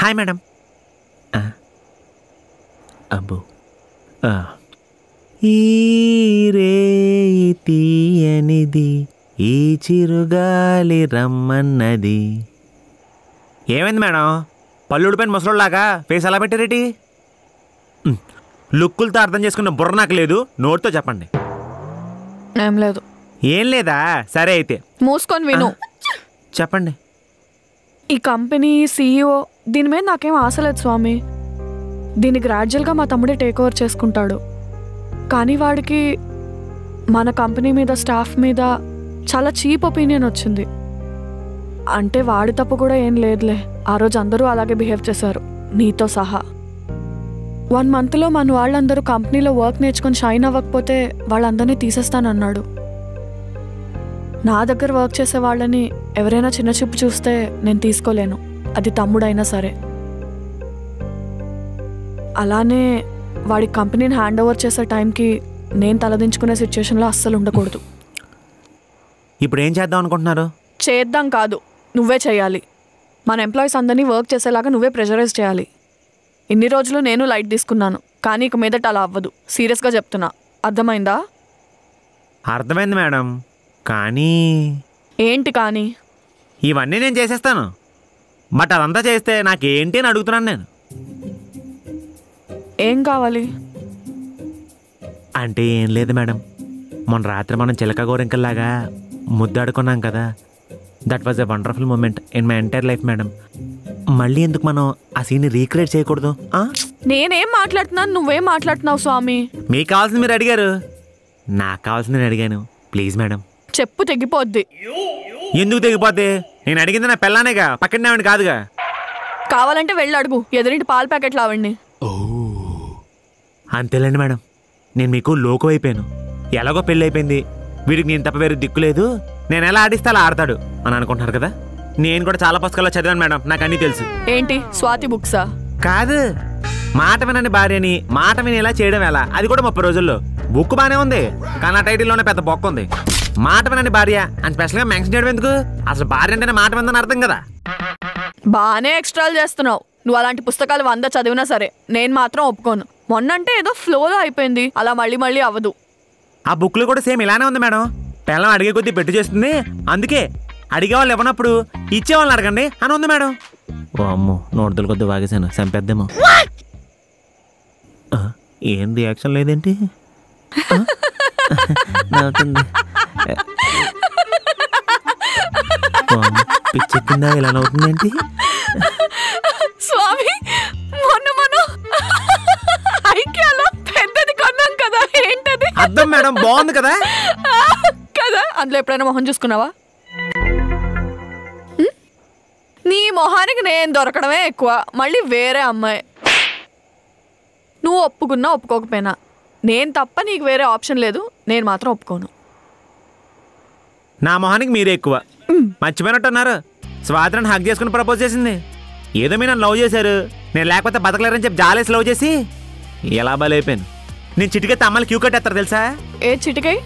Hi madam. అబ్బో ఈ రేయి తీయనిది ఈ చిరుగాలి రమ్మన్నది. ఏమైంది మేడం? పళ్ళు ఊడిపోయిన ముసలోళ్ళలాగా ఫేస్ ఎలా పెట్టారేటి? లుక్కులతో అర్థం చేసుకున్న బుర్ర నాకు లేదు, నోటితో చెప్పండి. ఏం లేదు. ఏం లేదా? సరే అయితే మూసుకొని విను. చెప్పండి. ఈ కంపెనీ CEO దీని మీద నాకేం ఆశ లేదు స్వామి. దీన్ని గ్రాడ్యువల్గా మా తమ్ముడే టేక్ ఓవర్ చేసుకుంటాడు. కానీ వాడికి మన కంపెనీ మీద స్టాఫ్ మీద చాలా చీప్ ఒపీనియన్ వచ్చింది. అంటే వాడి తప్పు కూడా ఏం లేదులే. ఆ రోజు అందరూ అలాగే బిహేవ్ చేశారు, నీతో సహా. 1 monthలో మన వాళ్ళందరూ కంపెనీలో వర్క్ నేర్చుకొని షైన్ అవ్వకపోతే వాళ్ళందరినీ తీసేస్తానన్నాడు. నా దగ్గర వర్క్ చేసే వాళ్ళని ఎవరైనా చిన్న చూపు చూస్తే నేను తీసుకోలేను, అది తమ్ముడైనా సరే. అలానే వాడి కంపెనీని హ్యాండ్ ఓవర్ చేసే టైంకి నేను తలదించుకునే సిచ్యువేషన్లో అస్సలు ఉండకూడదు. ఇప్పుడు ఏం చేద్దాం అనుకుంటున్నారు? చేద్దాం కాదు, నువ్వే చేయాలి. మన ఎంప్లాయీస్ అందరినీ వర్క్ చేసేలాగా నువ్వే ప్రెషరైజ్ చేయాలి. ఇన్ని రోజులు నేను లైట్ తీసుకున్నాను, కానీ ఇక మీదట అలా అవ్వదు. సీరియస్గా చెప్తున్నా, అర్థమైందా? అర్థమైంది మేడం. కానీ ఏంటి కానీ? ఇవన్నీ నేను చేసేస్తాను, బట్ అదంతా చేస్తే నాకేంటి అని అడుగుతున్నాను నేను. ఏం కావాలి? అంటే ఏం లేదు మేడం, మొన్న రాత్రి మనం చిలక గోరింకల్లాగా ముద్దాడుకున్నాం కదా. That was a wonderful moment in my entire life madam. మళ్ళీ ఎందుకు మనం ఆ సీన్ని రీక్రియేట్ చేయకూడదు? నేనేం మాట్లాడుతున్నాను, నువ్వేం మాట్లాడుతున్నావు స్వామి? మీకు కావాల్సింది మీరు అడిగారు, నాకు కావాల్సింది నేను అడిగాను. Please madam. చెప్పు తెగిపోద్ది. ఎందుకు తెగిపోద్ది? నేను అడిగింది నా పెళ్ళానేగా, పక్కనే ఆవిడ కాదుగా. కావాలంటే వెళ్ళి అడుగు, ఎదురింటి పాల ప్యాకెట్లు ఆవండి. అంతేలేండి మేడం, నేను మీకు లోకం అయిపోయాను. ఎలాగో పెళ్ళి అయిపోయింది, వీడికి నేను తప్ప వేరే దిక్కు లేదు, నేను ఎలా ఆడిస్తే అలా ఆడతాడు అని అనుకుంటున్నారు కదా. నేను కూడా చాలా పుస్తకాల్లో చదివాను మేడం, నాకు అన్నీ తెలుసు. ఏంటి స్వాతి బుక్సా? కాదు, మాట వినని భార్యని మాట విని ఎలా చేయడం ఎలా, అది కూడా 30 రోజుల్లో. బుక్ బాగానే ఉంది, కానీ ఆ టైటిల్లోనే పెద్ద బొక్క ఉంది. మాట వినని భార్య అని స్పెషల్గా మెన్షన్ చేయడం ఎందుకు? అసలు భార్య అంటేనే మాట విందని అర్థం కదా. బాగానే ఎక్స్ట్రాలు చేస్తున్నావు. నువ్వు అలాంటి పుస్తకాలు 100 చదివినా సరే నేను మాత్రం ఒప్పుకోను. మొన్నంటే ఏదో ఫ్లోలో అయిపోయింది, అలా మళ్ళీ మళ్ళీ అవ్వదు. ఆ బుక్లో కూడా సేమ్ ఇలానే ఉంది మేడం. పిల్లం అడిగే కొద్దీ పెట్టు చేస్తుంది, అందుకే అడిగే వాళ్ళు ఇవ్వనప్పుడు ఇచ్చేవాళ్ళని అడగండి అని ఉంది మేడం. ఓ అమ్మో, నోడుదల కొద్ది వాగేశాను, చంపేద్దాము. ఏం రియాక్షన్ లేదేంటి? పిచ్చెక్కిందా? ఇలా నవ్వుతుందేంటి? స్వామి, మొన్న ఐక్యాలో పెద్దది కొన్నాం కదా, ఏంటది? అర్థం మేడం, బాగుంది కదా. కదా, అందులో ఎప్పుడైనా మొహం చూసుకున్నావా? నీ మొహానికి నేను దొరకడమే ఎక్కువ, మళ్ళీ వేరే అమ్మాయి. నువ్వు ఒప్పుకున్నా ఒప్పుకోకపోయినా నేను తప్ప నీకు వేరే ఆప్షన్ లేదు, నేను మాత్రం ఒప్పుకోను. నా మొహానికి మీరే ఎక్కువ. మర్చిపోయినట్టున్నారు, స్వాతిని హక్ చేసుకుని ప్రపోజ్ చేసింది. ఏదో మీరు నన్ను లవ్ చేశారు, నేను లేకపోతే బతకలేరని చెప్పి జాలేసి లవ్ చేసి ఎలా బలైపోయాను. నేను చిటికైతే అమ్మాయిలు క్యూ కట్టేస్తారు తెలుసా? ఏ చిటికై?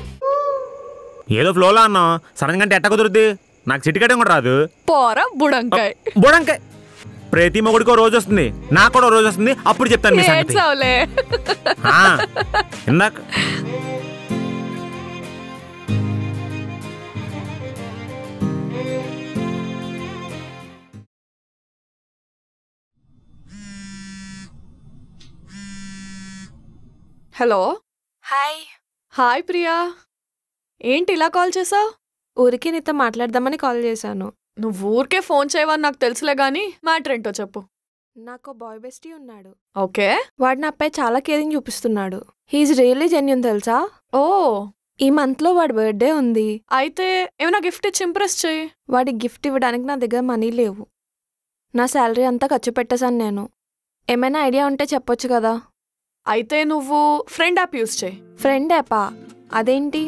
ఏదో ఫ్లోలో అన్నాం, సడన్ గా ఎట్ట కుదురుద్ది? నాకు చిటికట్టం కూడా రాదు. పోరా బుడంకాయ్. బుడంకాయ్ ప్రతి మొగుడికో రోజు వస్తుంది, నాకు కూడా రోజు వస్తుంది, అప్పుడు చెప్తాను మీ సంగతి. ఇందాక హలో. హాయ్. హాయ్ ప్రియా, ఏంటి ఇలా కాల్ చేసావు? ఊరికే నీతో మాట్లాడదామని కాల్ చేశాను. నువ్వు ఊరికే ఫోన్ చేయవని నాకు తెలుసులే గానీ మ్యాటర్ ఏంటో చెప్పు. నాకు బాయ్ బెస్టీ ఉన్నాడు. ఓకే. వాడు నాపై చాలా కేరింగ్ చూపిస్తున్నాడు. హీఈస్ రియల్లీ జెన్యూన్ తెలుసా? ఓ, ఈ మంత్లో వాడి బర్త్డే ఉంది. అయితే ఏమైనా గిఫ్ట్ ఇచ్చి ఇంప్రెస్ చేయి. వాడికి గిఫ్ట్ ఇవ్వడానికి నా దగ్గర మనీ లేవు. నా శాలరీ అంతా ఖర్చు పెట్టేశాను నేను. ఏమైనా ఐడియా ఉంటే చెప్పొచ్చు కదా. అయితే నువ్వు ఫ్రెండ్ యాప్ యూజ్ చేయి. ఫ్రెండ్ యాపా? అదేంటి?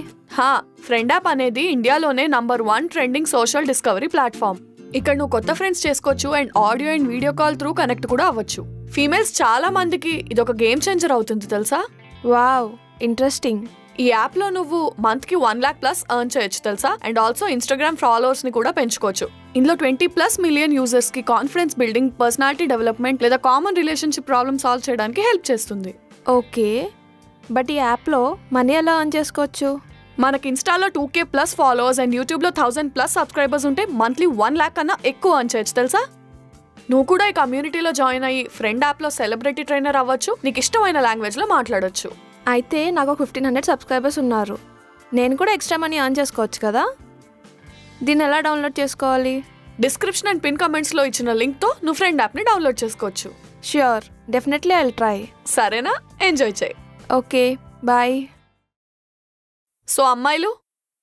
ఫ్రెండ్ యాప్ అనేది ఇండియాలోనే #1 ట్రెండింగ్ సోషల్ డిస్కవరీ ప్లాట్ఫామ్. ఇక్కడ నువ్వు కొత్త ఫ్రెండ్స్ చేసుకోవచ్చు and audio and video call through connect కూడా అవ్వచ్చు. ఫీమేల్స్ చాలా మందికి ఇది ఒక గేమ్ చేంజర్ అవుతుంది తెలుసా? Wow, interesting. ఈ యాప్ లో నువ్వు మంత్ కి 1 lakh+ ఎర్న్ చేయొచ్చు తెలుసా? అండ్ ఆల్సో ఇన్స్టాగ్రామ్ ఫాలోవర్స్ ని కూడా పెంచుకోవచ్చు. ఇందులో 20+ మిలియన్ యూజర్స్కి కాన్ఫిడెన్స్ బిల్డింగ్, పర్సనాలిటీ డెవలప్మెంట్ లేదా కామన్ రిలేషన్షిప్ ప్రాబ్లమ్ సాల్వ్ చేయడానికి హెల్ప్ చేస్తుంది. ఓకే, బట్ ఈ యాప్లో మనీ ఎలా ఎర్న్ చేసుకోవచ్చు? మనకి ఇన్స్టాలో 2K+ ఫాలోవర్స్ అండ్ యూట్యూబ్లో 1000+ సబ్స్క్రైబర్స్ ఉంటే మంత్లీ 1 lakh కన్నా ఎక్కువ ఎర్న్ చేయొచ్చు తెలుసా? నువ్వు కూడా ఈ కమ్యూనిటీలో జాయిన్ అయ్యి ఫ్రెండ్ యాప్లో సెలబ్రిటీ ట్రైనర్ అవ్వచ్చు, నీకు ఇష్టమైన లాంగ్వేజ్లో మాట్లాడొచ్చు. అయితే నాకు 1500 సబ్స్క్రైబర్స్ ఉన్నారు. నేను కూడా ఎక్స్ట్రా మనీ ఎర్న్ చేసుకోవచ్చు కదా? దీన్ని ఎలా డౌన్లోడ్ చేసుకోవాలి? డిస్క్రిప్షన్ అండ్ పిన్ కమెంట్స్లో ఇచ్చిన లింక్తో నువ్వు ఫ్రెండ్ యాప్ని డౌన్లోడ్ చేసుకోవచ్చు. Sure, definitely I will try. సరేనా? ఎంజాయ్ చేయి. Okay, bye. సో అమ్మాయిలు,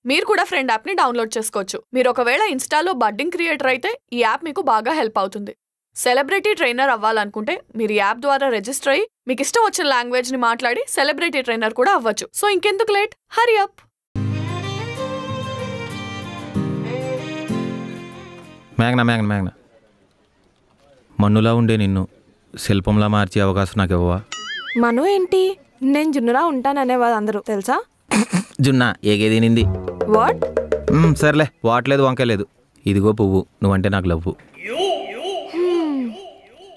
మీరు కూడా ఫ్రెండ్ యాప్ని డౌన్లోడ్ చేసుకోవచ్చు. మీరు ఒకవేళ ఇన్స్టాలో బడ్డింగ్ క్రియేటర్ అయితే ఈ యాప్ మీకు బాగా హెల్ప్ అవుతుంది. సెలబ్రిటీ ట్రైనర్ అవ్వాలనుకుంటే మీరు ఈ యాప్ ద్వారా రిజిస్టర్ అయ్యి మీకు ఇష్టం వచ్చిన లాంగ్వేజ్ని మాట్లాడి సెలబ్రిటీ ట్రైనర్ కూడా అవ్వచ్చు. సో ఇంకెందుకు లేట్, హరి అప్. మేఘనా మన్నులా ఉండే నిన్ను శిల్పంలా మార్చే అవకాశం నాకు ఇవ్వవా? మను ఏంటి? నేను జున్నురా ఉంటాననేవారు అందరూ తెలుసా? జున్నా ఏగేదినింది. వాట్? సర్లే, వాట్లేదు వంకాయ లేదు. ఇదిగో పువ్వు, నువ్వంటే నాకు లవ్వు.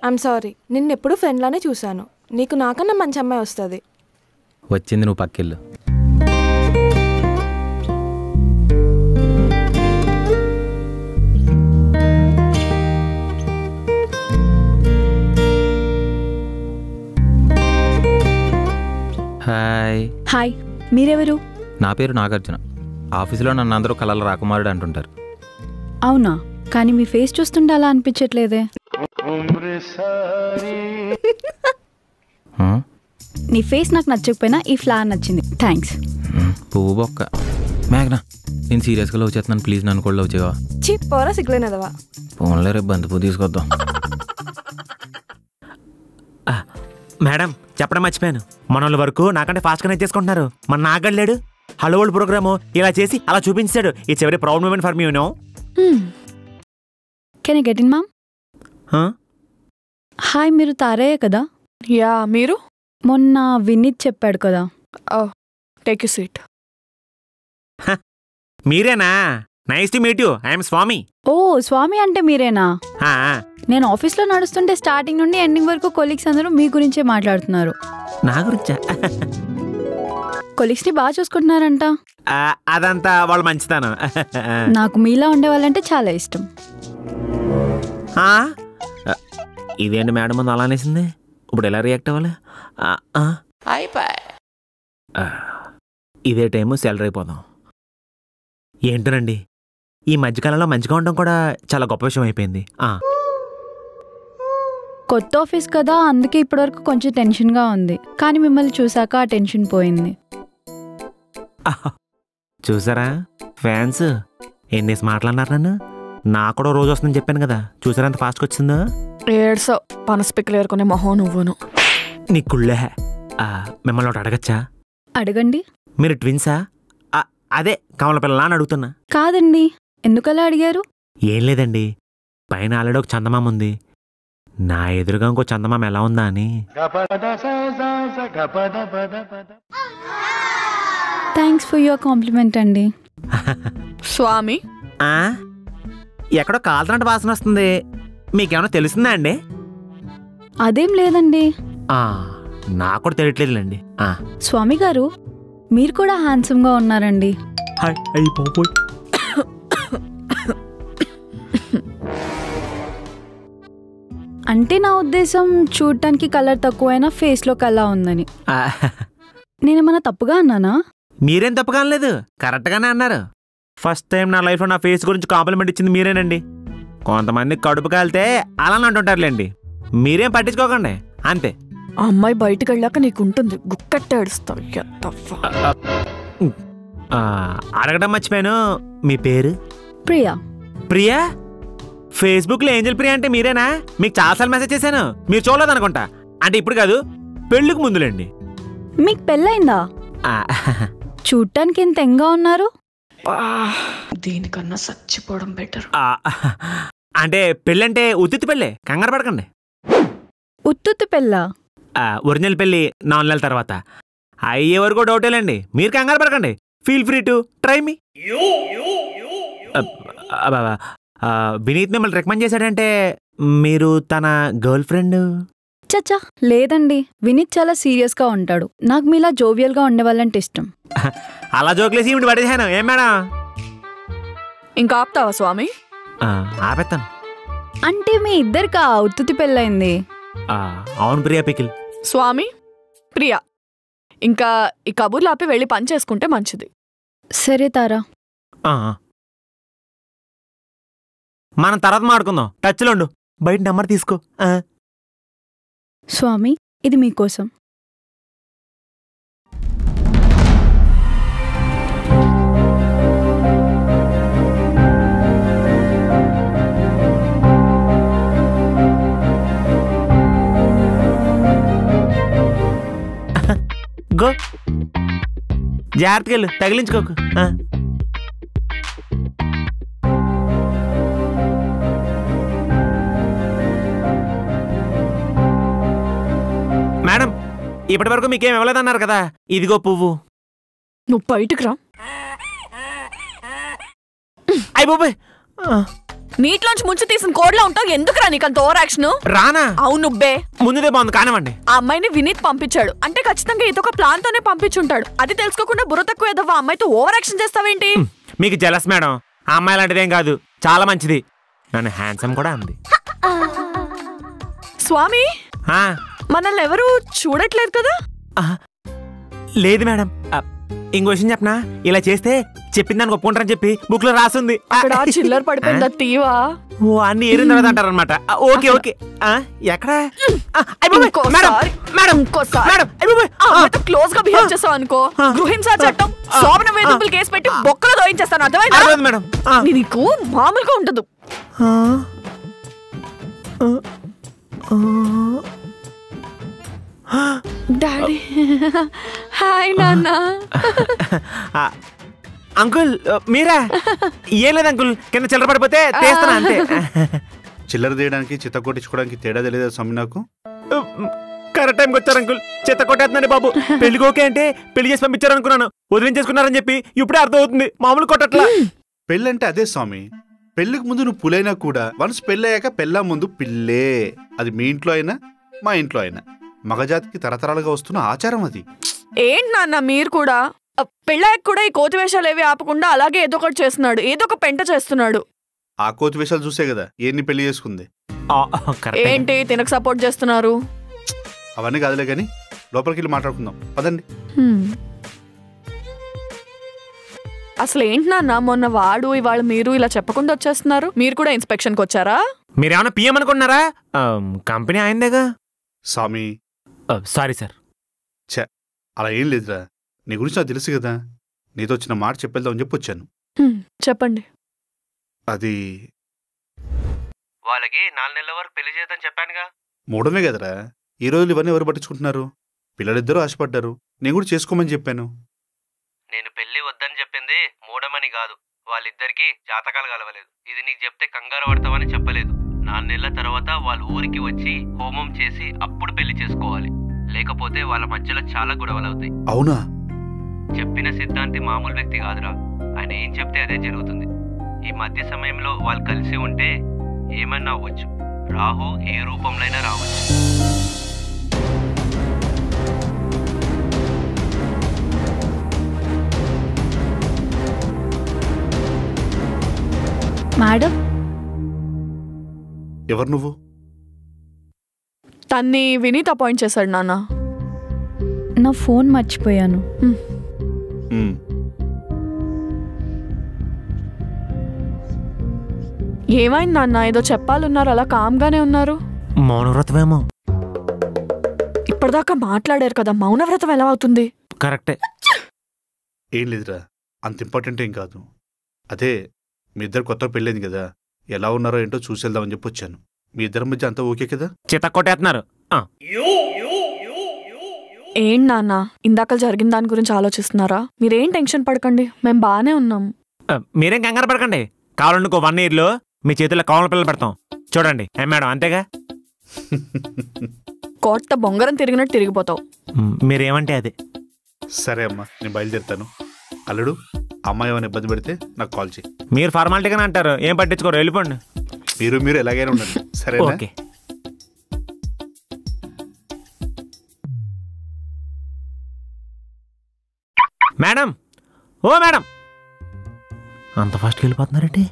ఐమ్ సారీ, నిన్నెప్పుడు ఫ్రెండ్లానే చూశాను. నీకు నాకన్నా మంచి అమ్మాయి వస్తుంది. వచ్చింది, నువ్వు పక్కెళ్ళు. హాయ్. హాయ్, మీరెవరు? నా పేరు నాగార్జున. ఆఫీసులో నన్ను అందరూ కళల రాకుమారుడు అంటుంటారు. అవునా? కానీ మీ ఫేస్ చూస్తుంటే అలా అనిపించట్లేదే. నీ ఫేస్ నాకు నచ్చకపోయినా ఈ ఫ్లవర్ నచ్చింది. థ్యాంక్స్. పువ్వు బొక్క. మేఘనా, నేను సీరియస్గా లవ్ చేస్తున్నాను, ప్లీజ్ నన్ను కూడా లవ్ చేయవా? చిప్పోరా సిగ్గులేనదవా. ఫోన్లో రేపు బంతి పువ్వు తీసుకొద్దాం. మేడం చెప్పడం మర్చిపోయాను, మన వాళ్ళ వరకు నాకంటే ఫాస్ట్గానే చేసుకుంటున్నారు. మన నాగడ్ లేడు, హలో వరల్డ్ ప్రోగ్రాము ఇలా చేసి అలా చూపించాడు. It's very proud moment for me, you know. Can I get in ma'am? Hi, మీరు తారయ్య కదా? యా, మీరు? మొన్న వినీత్ చెప్పాడు కదా. Take you seat. మీరేనా? Nice to meet you, I'm Swami. Oh, Swami అంటే మీరేనా? నేను ఆఫీస్లో నడుస్తుంటే స్టార్టింగ్ నుండి ఎండింగ్ వరకు కొలీగ్స్ అందరూ మీ గురించే మాట్లాడుతున్నారు. నా గురించా? కొలీగ్స్ని బాగా చూసుకుంటున్నారంట. అదంతా వాళ్ళు మంచితాను. నాకు మీలా ఉండేవాళ్ళంటే చాలా ఇష్టం. ఇదేంటి మేడం ముందు అలా అనేసింది, ఇప్పుడు ఎలా రియాక్ట్ అవ్వాలి? ఇదే టైము సెలరీ అయిపోదాం. ఏంటోనండి, ఈ మధ్యకాలంలో మంచిగా ఉండడం కూడా చాలా గొప్ప విషయం అయిపోయింది. కొత్త ఆఫీస్ కదా, అందుకే ఇప్పటివరకు కొంచెం టెన్షన్గా ఉంది. కానీ మిమ్మల్ని చూసాక ఆ టెన్షన్ పోయింది. చూసారా ఫ్యాన్స్ ఎన్నేసి మాట్లాడినారు నన్ను. నాకు కూడా రోజు వస్తుందని చెప్పాను కదా, చూసారా ఎంత ఫాస్ట్గా వచ్చిందో. ఏడ్సో పనస్పిక్కలు ఏరుకునే మొహం నువ్వును. నీ కుళ్ళే. మిమ్మల్ని ఒకటి అడగచ్చా? అడగండి. మీరు ట్విన్సా? అదే కమల పిల్లలా అని అడుగుతున్నా. కాదండి. ఎందుకలా అడిగారు? ఏం లేదండి, పైన ఆల్రెడీ ఒక చందమామ ఉంది, నా ఎదురుగా ఇంకో చందమామ ఎలా ఉందా అని. థ్యాంక్స్ ఫర్ యువర్ కాంప్లిమెంట్ అండి. స్వామి, ఎక్కడో కాలుతున్నట్టు వాసన వస్తుంది, మీకేమైనా తెలుస్తుందా అండి? అదేం లేదండి. నాకు కూడా తెలియట్లేదులేండి. స్వామి గారు, మీరు కూడా హ్యాండ్సమ్గా ఉన్నారండి. అంటే నా ఉద్దేశం చూడటానికి కలర్ తక్కువైనా ఫేస్లో కల్లా ఉందని. నేనేమన్నా తప్పుగా అన్నానా? మీరేం తప్పుగా అనలేదు, కరెక్ట్గానే అన్నారు. ఫస్ట్ టైం నా లైఫ్లో నా ఫేస్ గురించి కాంప్లిమెంట్ ఇచ్చింది మీరేనండి. కొంతమంది కడుపు కాలితే అలా అంటుంటారులేండి, మీరేం పట్టించుకోకండి అంతే. ఆ అమ్మాయి బయటకు వెళ్ళాక నీకుంటుంది, గుక్కట్టే ఏడుస్తావు. అడగడం మర్చిపోయాను, మీ పేరు? ప్రియా. ప్రియా? ఫేస్బుక్లో ఏంజల్ ప్రియా అంటే మీరేనా? మీకు చాలాసార్లు మెసేజ్ చేశాను, మీరు చూడలేదు అనుకుంటా. అంటే ఇప్పుడు కాదు, పెళ్ళికి ముందులేండి. మీకు పెళ్ళయిందా? చూడటానికి ఎంత ఎంగా ఉన్నారు. దీనికన్నా చచ్చిపోవడం బెటర్. అంటే పెళ్ళంటే ఉత్తిత్తి పెళ్ళే, కంగారు పడకండి. ఉత్తుత్తి పెళ్ళా? ఒరిజినల్ పెళ్ళి 4 నెలల తర్వాత. అయ్యే వరకు డౌటేలేండి, మీరు కంగారు పడకండి. ఫీల్ ఫ్రీ టు ట్రై మీ. వినీత్ మిమ్మల్ని రికమెండ్ చేశాడంటే మీరు తన గర్ల్ ఫ్రెండ్? చచ్చా లేదండి, వినీత్ చాలా సీరియస్గా ఉంటాడు. నాకు మీలా జోవియల్గా ఉండేవాళ్ళంటే ఇష్టం. అలా జోకులేసి ఇవి పడేసాను. ఏం మేడం? ఇంకా ఆపుతావా స్వామి? ఆపేస్తాను. అంటే మీ ఇద్దరికా ఉత్తుతి పెళ్ళైంది? అవును ప్రియా పికిల్. స్వామి, ప్రియా, ఇంకా ఈ కబుర్లు ఆపి వెళ్ళి పని చేసుకుంటే మంచిది. సరే తారా. మనం తర్వాత మాడుకుందాం. టచ్లో ఉండు. బయట నెంబర్ తీసుకో. స్వామి, ఇది మీకోసం. గో, జాగ్రత్తగా వెళ్ళు, తగిలించుకోకు. మేడం, ఇప్పటి వరకు మీకేం ఇవ్వలేదన్నారు కదా, ఇదిగో పువ్వు. నువ్వు బయటికి రా. అయ్య బాబాయ్, నీటిలోంచి ముంచి తీసిన కోడ్లా ఉంటావు. ఎందుకురా నీకంత ఓవర్ యాక్షన్? రానా? అవును నువ్వే. ముందుదే బాగుంది, కానివ్వండి. ఆ అమ్మాయిని వినీత్ పంపించాడు అంటే ఖచ్చితంగా ఇదొక ప్లాన్ తోనే పంపించుంటాడు. అది తెలుసుకోకుండా బుర్ర తక్కువ ఏదవ్వా అమ్మాయితో ఓవర్ యాక్షన్ చేస్తావేంటి? మీకు జలస్ మేడం. ఆ అమ్మాయి లాంటిదేం కాదు, చాలా మంచిది. నన్ను హ్యాండ్సమ్ కూడా అంది. స్వామి, మనల్ని ఎవరు చూడట్లేదు కదా? లేదు మేడం. ఇంకో విషయం చెప్పనా, ఇలా చేస్తే చెప్పింది దానికి ఒప్పుకుంటారని చెప్పి బుక్ లో రాసింది. అక్కడ చిల్లర పడిపోయిందా తీవా? ఓ, అన్ని ఏరిన తర్వాత అంటారు అనమాట. Okay okay. ఎక్కడ? క్లోజ్ గా బిహేవ్ చేసావు అనుకో, గృహింసా చట్టం, శోభన వేధింపులు కేసు పెట్టి బొక్కలో దోయించేస్తాను. అర్థమైందా మేడం? నీకు మామూలుగా ఉండదు. డాడీ, హాయ్ నాన్న. అంకుల్ మీరా? ఏం లేదు అంకుల్, కింద చిల్లర పడిపోతే తీస్తాను అంతే. చిల్లర తీయడానికి చిత్త కొట్టించుకోవడానికి తేడా తెలియదు స్వామి నాకు. కరెక్ట్ టైంకి వచ్చారు అంకుల్. చిత్త కొట్టేస్తున్నాను బాబు. పెళ్లికి ఓకే అంటే పెళ్లి చేసి పంపించారు అనుకున్నాను, వదిలించేసుకున్నారని చెప్పి ఇప్పుడే అర్థం అవుతుంది. మామూలు కొట్టట్లా. పెళ్ళంటే అదే స్వామి. పెళ్లికి ముందు నువ్వు పులైనా కూడా వన్స్ పెళ్ళయ్యాక పెళ్ళా ముందు పిల్లే. అది మీ ఇంట్లో అయినా మా ఇంట్లో అయినా మగజాతికి తరతరాలుగా వస్తున్న ఆచారం అది. ఏంటి నాన్న మీరు కూడా? పెళ్ళాక కూడా ఈ కోతి వేషాలు ఏవి ఆపకుండా అలాగే ఏదో ఒకటి చేస్తున్నాడు, ఏదో ఒక పెంట చేస్తున్నాడు. ఆ కోతి వేషాలు చూసే కదా ఏన్ని పెళ్లి చేసుకుంది. ఏంటి తినకు సపోర్ట్ చేస్తున్నారు? అవన్నీ కాదులే కానీ లోపలికి వెళ్ళి మాట్లాడుకుందాం పదండి. అసలు ఏంటి నాన్న, మొన్న వాడు ఇవాళ మీరు ఇలా చెప్పకుండా వచ్చేస్తున్నారు. మీరు కూడా ఇన్స్పెక్షన్కి వచ్చారా? మీరేమన్నా పిఎం అనుకున్నారా? కంపెనీ అయిందేగా. స్వామి సారీ సార్. అలా ఏం లేదురా, నీ గురించి నాకు తెలుసు కదా. నీతో వచ్చిన మాట చెప్పేద్దామని చెప్పి వచ్చాను. చెప్పండి. అది వాళ్ళకి 4 నెలల వరకు పెళ్లి చేద్దని చెప్పానుగా. మూడమే కదరా, ఈ రోజులు ఇవన్నీ ఎవరు పట్టించుకుంటున్నారు? పిల్లలిద్దరూ ఆశపడ్డారు, నేను కూడా చేసుకోమని చెప్పాను. నేను పెళ్లి వద్దని చెప్పింది మూడమని కాదు, వాళ్ళిద్దరికి జాతకాలు కలవలేదు. ఇది నీకు చెప్తే కంగారు పడతావని చెప్పలేదు. 4 నెలల తర్వాత వాళ్ళ ఊరికి వచ్చి హోమం చేసి అప్పుడు పెళ్లి చేసుకోవాలి, లేకపోతే వాళ్ళ మధ్యలో చాలా గొడవలు అవుతాయి. అవునా? చెప్పిన సిద్ధాంతి మామూలు వ్యక్తి కాదురా, ఆయన ఏం చెప్తే అదే జరుగుతుంది. ఈ మధ్య సమయంలో వాళ్ళు కలిసి ఉంటే ఏమన్నా అవ్వచ్చు. రాహు ఏ రూపంలో అయినా రావచ్చు. మేడం, ఎవరు నువ్వు? తన్ని వినీత్ అపాయింట్ చేశాడు నాన్న. నా ఫోన్ మర్చిపోయాను. ఏమైంది నాన్న? ఏదో చెప్పాలన్నారు, అలా కామ్గానే ఉన్నారు. మౌనవ్రతమేమో. ఇప్పటిదాకా మాట్లాడారు కదా, మౌనవ్రతం ఎలా అవుతుంది? కరెక్టే. ఏం లేదురా, అంత ఇంపార్టెంట్ ఏం కాదు. అదే మీ ఇద్దరు కొత్త పెళ్ళైంది కదా, ఎలా ఉన్నారో ఏంటో చూసేద్దామని చెప్పి వచ్చాను. మీ ఇద్దరి మధ్య అంతా ఓకే కదా? చిత్త కొట్టేస్తున్నారు. ఏంటి నాన్న, ఇందాక జరిగిన దాని గురించి ఆలోచిస్తున్నారా? మీరేం టెన్షన్ పడకండి, మేము బాగానే ఉన్నాం. మీరేం కంగారు పడకండి. కావాలనుకో 1 yearలో మీ చేతుల్లో కావాల పిల్లలు పెడతాం. చూడండి మేడం, అంతేగా. కోట్ట బొంగరం తిరిగినట్టు తిరిగిపోతావు. మీరేమంటే అదే. సరే అమ్మా, నేను బయలుదేరుతాను. అల్లుడు, అమ్మాయి ఏమైనా ఇబ్బంది పెడితే నాకు కాల్ చేయి. మీరు ఫార్మాలిటీగానే అంటారు, ఏం పట్టించుకోరు, వెళ్ళిపోండి. మీరు ఎలాగైనా ఉండండి సరేనా? ఓకే. మేడం, ఓ మేడం, అంత ఫాస్ట్కి వెళ్ళిపోతున్నారంటే.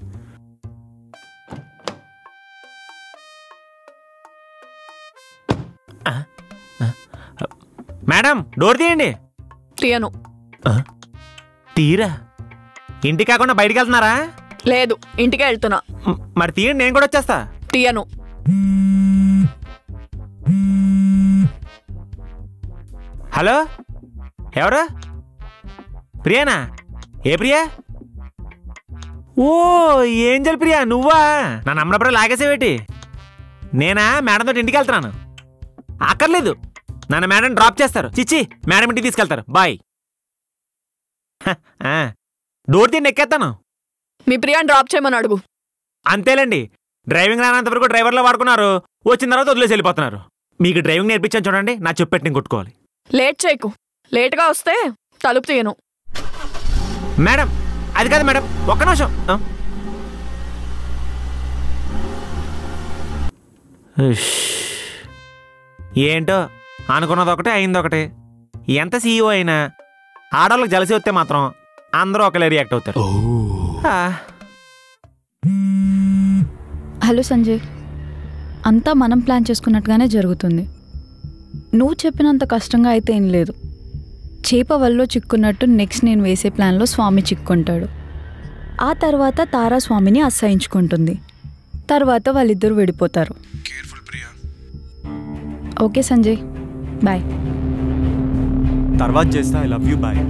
మేడం డోర్ తీయండి. తీయను. తీరా? ఇంటికి కాకుండా బయటికి వెళ్తున్నారా? లేదు, ఇంటికే వెళ్తున్నా. మరి తీయండి, నేను కూడా వచ్చేస్తా. తీయను. హలో, ఎవరు? ప్రియానా? ఏ ప్రియా? ఓ ఏంజల్ ప్రియా, నువ్వా? నా నమ్మడప్పుడు లాగేసేవేటి? నేనా మేడంతో ఇంటికి వెళ్తున్నాను. అక్కర్లేదు, నన్ను మేడం డ్రాప్ చేస్తారు. చిచ్చి, మేడం ఇంటికి తీసుకెళ్తారు. బాయ్. డోర్ తీయండి, ఎక్కేస్తాను. మీ ప్రియాని డ్రాప్ చేయమని అడుగు. అంతేలేండి, డ్రైవింగ్ రానంత వరకు డ్రైవర్లో వాడుకున్నారు, వచ్చిన తర్వాత వదిలేసి వెళ్ళిపోతున్నారు. మీకు డ్రైవింగ్ నేర్పించాను చూడండి, నా చెప్పెట్టి నేను కొట్టుకోవాలి. లేట్ చేయకు, లేట్గా వస్తే తలుపు తీయను. మేడం అది కాదు మేడం, ఒక్క నిమిషం. ఏంటో అనుకున్నది ఒకటే, అయింది ఒకటే. ఎంత సీఈఓ అయినా ఆడవాళ్ళకి జలసి వస్తే మాత్రం అందరూ ఒకలే రియాక్ట్ అవుతారు. హలో సంజయ్, అంతా మనం ప్లాన్ చేసుకున్నట్టుగానే జరుగుతుంది. నువ్వు చెప్పినంత కష్టంగా అయితే ఏం లేదు. చేప వల్లో చిక్కున్నట్టు నెక్స్ట్ నేను వేసే ప్లాన్లో స్వామి చిక్కుంటాడు. ఆ తర్వాత తారా స్వామిని అసహించుకుంటుంది. తర్వాత వాళ్ళిద్దరూ విడిపోతారు. Okay Sanjay, bye. తర్వాత చేస్తా. I love you, bye.